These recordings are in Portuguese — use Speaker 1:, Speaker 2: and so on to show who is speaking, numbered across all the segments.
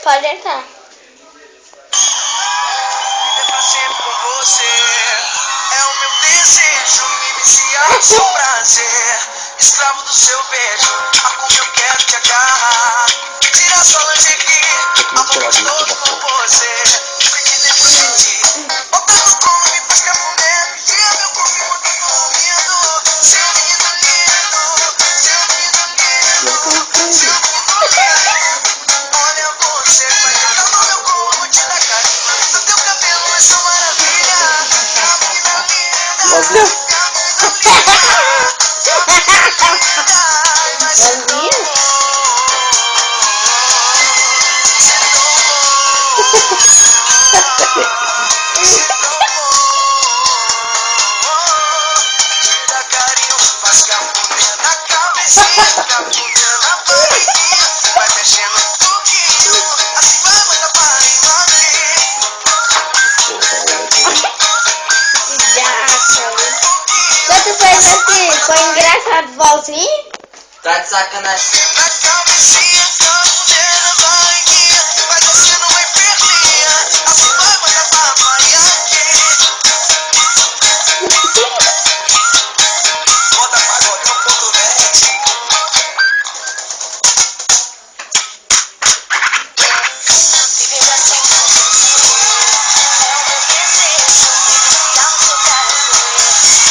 Speaker 1: Pode entrar.
Speaker 2: Pra sempre com você. É o meu desejo iniciar o seu prazer. Escravo do seu beijo, a como eu quero te agarrar. Tira sua lingerie, amor gostoso com você. Sente dentro de ti, botando como me faz cafuné. Tira meu corpo enquanto eu tô dormindo. Seu menino lindo, seu menino lindo, seu menino lindo. Olha você, vai cantar no meu corpo, te dar carinho. Do teu cabelo é só maravilha. Minha linda, minha linda, mas é tão bom. Dá carinho, faz cafuné na cabecinha, cafuné na barriguinha, vai mexendo um pouquinho, assim vai mandar para
Speaker 1: Quando faz assim, foi engraçado igualzinho?
Speaker 3: Tá de sacanagem.
Speaker 2: na cabecinha, cafuné na barriguinha, vai descendo uma perninha, assim vai mandar papai aqui. Bota pagodão.net. Viver assim com você é o meu desejo. Iniciar o seu prazer.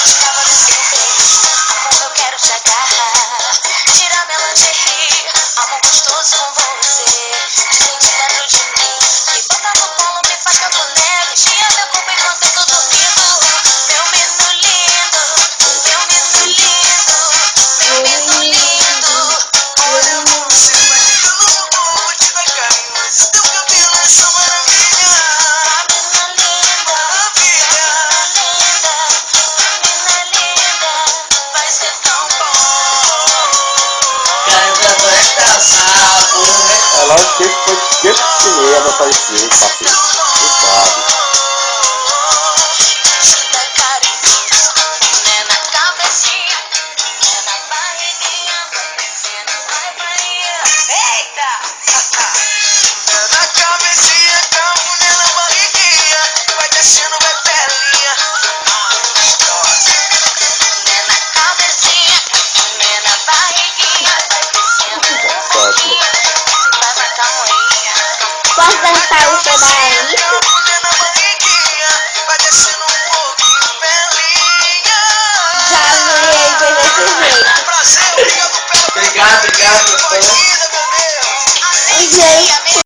Speaker 2: Escrava do seu beijo, como eu quero te agarrar. Tirar minha lingerie, amor gostoso com você. Te sente dentro de mim, me bota no colo, me faz cafuné. Vigia meu corpo enquanto eu tô dormindo. Meu menino lindo, meu menino lindo, meu menino lindo. Olha você, vai ficando no corpo, te dá carinho. Esse teu cabelo é só maravilha. Menina linda, maravilha. Menina linda, vai ser tão bom.
Speaker 3: Cantando esta sapo.
Speaker 4: É lógico que esse foi de cinema aparecer, parceiro. Você sabe.
Speaker 2: Te dá carinho, né na cabecinha, né na barriguinha, vai descendo, vai Bahia. Eita! Né na cabecinha, cafuné na barriguinha, vai descendo, vai pelinha. Gostosa. Né na cabecinha, né na barriguinha, vai descendo, vai Bahia. Vai matar moinha.
Speaker 1: Posso dançar o seu da Anitta?
Speaker 2: Cafuné na barriguinha, vai descendo um pouquinho, pelinha.
Speaker 1: Já vi aí, foi desse jeito.
Speaker 2: Prazer, obrigado pela
Speaker 3: Obrigado,
Speaker 2: Foi linda.